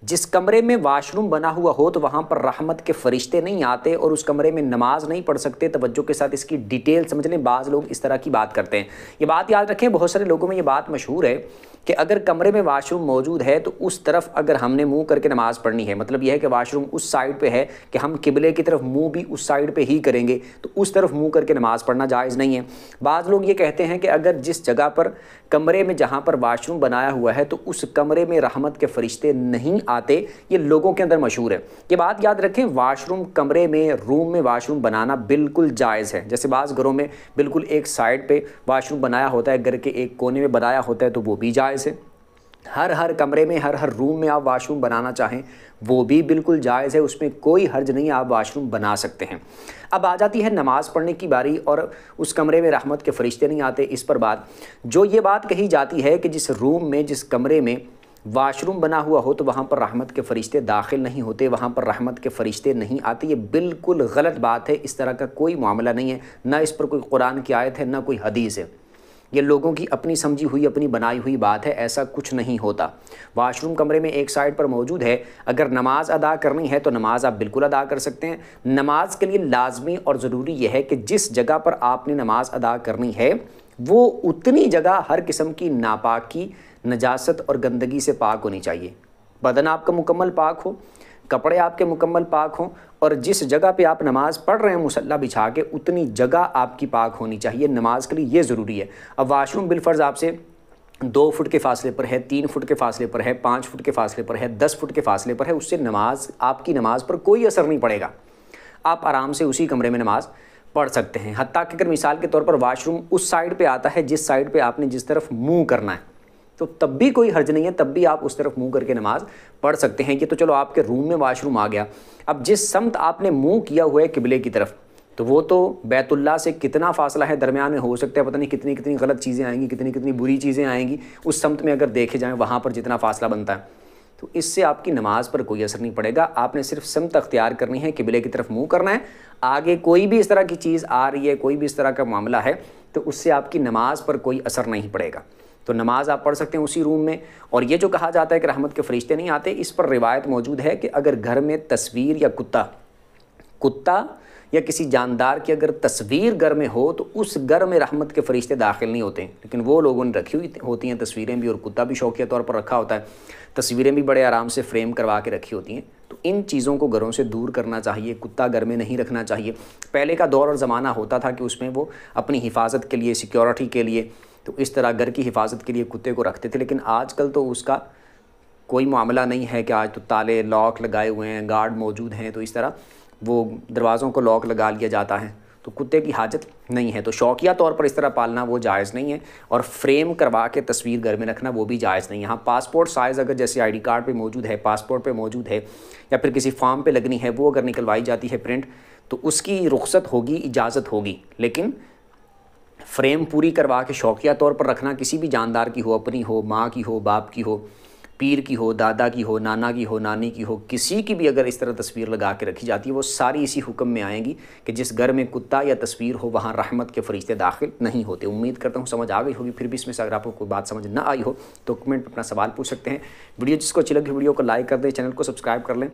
जिस कमरे में वाशरूम बना हुआ हो तो वहाँ पर रहमत के फरिश्ते नहीं आते और उस कमरे में नमाज नहीं पढ़ सकते। तवज्जो के साथ इसकी डिटेल समझ लें, बाज़ लोग इस तरह की बात करते हैं। ये बात याद रखें, बहुत सारे लोगों में ये बात मशहूर है कि अगर कमरे में वाशरूम मौजूद है तो उस तरफ अगर हमने मुंह करके नमाज़ पढ़नी है, मतलब यह है कि वाशरूम उस साइड पे है कि हम किबले की तरफ मुंह भी उस साइड पे ही करेंगे, तो उस तरफ मुंह करके नमाज़ पढ़ना जायज़ नहीं है। बाज़ लोग ये कहते हैं कि अगर जिस जगह पर कमरे में जहाँ पर वाशरूम बनाया हुआ है तो उस कमरे में रहमत के फरिश्ते नहीं आते, ये लोगों के अंदर मशहूर है। ये बात याद रखें, वाशरूम कमरे में, रूम में वाशरूम बनाना बिल्कुल जायज़ है। जैसे बाज़ घरों में बिल्कुल एक साइड पे वाशरूम बनाया होता है, घर के एक कोने में बनाया होता है, तो वो भी जायज़ है। हर कमरे में, हर रूम में आप वाशरूम बनाना चाहें वो भी बिल्कुल जायज़ है, उसमें कोई हर्ज नहीं है, आप वाशरूम बना सकते हैं। अब आ जाती है नमाज़ पढ़ने की बारी और उस कमरे में रहमत के फरिश्ते नहीं आते, इस पर बात। जो ये बात कही जाती है कि जिस रूम में, जिस कमरे में वाशरूम बना हुआ हो तो वहाँ पर रहमत के फरिश्ते दाखिल नहीं होते, वहाँ पर रहमत के फरिश्ते नहीं आते, ये बिल्कुल गलत बात है। इस तरह का कोई मामला नहीं है, ना इस पर कोई कुरान की आयत है, ना कोई हदीस है। ये लोगों की अपनी समझी हुई, अपनी बनाई हुई बात है, ऐसा कुछ नहीं होता। वाशरूम कमरे में एक साइड पर मौजूद है, अगर नमाज अदा करनी है तो नमाज आप बिल्कुल अदा कर सकते हैं। नमाज के लिए लाजमी और ज़रूरी यह है कि जिस जगह पर आपने नमाज अदा करनी है वो उतनी जगह हर किस्म की नापाकी, नजासत और गंदगी से पाक होनी चाहिए। बदन आपका मुकम्मल पाक हो, कपड़े आपके मुकम्मल पाक हों, और जिस जगह पे आप नमाज़ पढ़ रहे हैं मुसल्ला बिछा के, उतनी जगह आपकी पाक होनी चाहिए। नमाज के लिए ये ज़रूरी है। अब वाशरूम बिलफर्ज आपसे 2 फुट के फासले पर है, 3 फुट के फासले पर है, 5 फुट के फासले पर है, 10 फुट के फासले पर है, उससे नमाज, आपकी नमाज पर कोई असर नहीं पड़ेगा। आप आराम से उसी कमरे में नमाज पढ़ सकते हैं। हत्ता कि अगर मिसाल के तौर पर वाशरूम उस साइड पे आता है जिस साइड पे आपने जिस तरफ मुंह करना है, तो तब भी कोई हर्ज नहीं है, तब भी आप उस तरफ मुंह करके नमाज पढ़ सकते हैं। ये तो चलो आपके रूम में वाशरूम आ गया। अब जिस समत आपने मुंह किया हुआ है किबले की तरफ, तो वो तो बैतुल्लाह से कितना फासला है, दरमियान में हो सकता है पता नहीं कितनी कितनी गलत चीज़ें आएंगी, कितनी कितनी बुरी चीज़ें आएंगी उस समत में अगर देखे जाएँ, वहाँ पर जितना फासला बनता है, तो इससे आपकी नमाज पर कोई असर नहीं पड़ेगा। आपने सिर्फ समत अख्तियार करनी है, किबले की तरफ मुँह करना है। आगे कोई भी इस तरह की चीज़ आ रही है, कोई भी इस तरह का मामला है, तो उससे आपकी नमाज पर कोई असर नहीं पड़ेगा। तो नमाज आप पढ़ सकते हैं उसी रूम में। और ये जो कहा जाता है कि रहमत के फरिश्ते नहीं आते, इस पर रिवायत मौजूद है कि अगर घर में तस्वीर या कुत्ता या किसी जानदार की अगर तस्वीर घर में हो तो उस घर में रहमत के फरिश्ते दाखिल नहीं होते। लेकिन वो लोगों ने रखी हुई होती हैं तस्वीरें भी, और कुत्ता भी शौकिया तौर पर रखा होता है, तस्वीरें भी बड़े आराम से फ्रेम करवा के रखी होती हैं। तो इन चीज़ों को घरों से दूर करना चाहिए, कुत्ता घर में नहीं रखना चाहिए। पहले का दौर और ज़माना होता था कि उसमें वो अपनी हिफाजत के लिए, सिक्योरिटी के लिए, तो इस तरह घर की हिफाजत के लिए कुत्ते को रखते थे। लेकिन आजकल तो उसका कोई मामला नहीं है कि आज तो ताले, लॉक लगाए हुए हैं, गार्ड मौजूद हैं, तो इस तरह वो दरवाज़ों को लॉक लगा लिया जाता है, तो कुत्ते की हाजत नहीं है। तो शौकिया तौर पर इस तरह पालना वो जायज़ नहीं है, और फ्रेम करवा के तस्वीर घर में रखना वो भी जायज़ नहीं है। हाँ, पासपोर्ट साइज़ अगर जैसे आईडी कार्ड पे मौजूद है, पासपोर्ट पे मौजूद है, या फिर किसी फॉर्म पे लगनी है, वो अगर निकलवाई जाती है प्रिंट, तो उसकी रुख्सत होगी, इजाज़त होगी। लेकिन फ्रेम पूरी करवा के शौकिया तौर पर रखना, किसी भी जानदार की हो, अपनी हो, माँ की हो, बाप की हो, पीर की हो, दादा की हो, नाना की हो, नानी की हो, किसी की भी अगर इस तरह तस्वीर लगा के रखी जाती है, वो सारी इसी हुक्म में आएंगी कि जिस घर में कुत्ता या तस्वीर हो वहाँ रहमत के फरिश्ते दाखिल नहीं होते। उम्मीद करता हूँ समझ आ गई होगी। फिर भी इसमें से अगर आपको कोई बात समझ ना आई हो तो कमेंट में अपना सवाल पूछ सकते हैं। वीडियो जिसको अच्छी लगी वीडियो को लाइक कर दें, चैनल को सब्सक्राइब कर लें।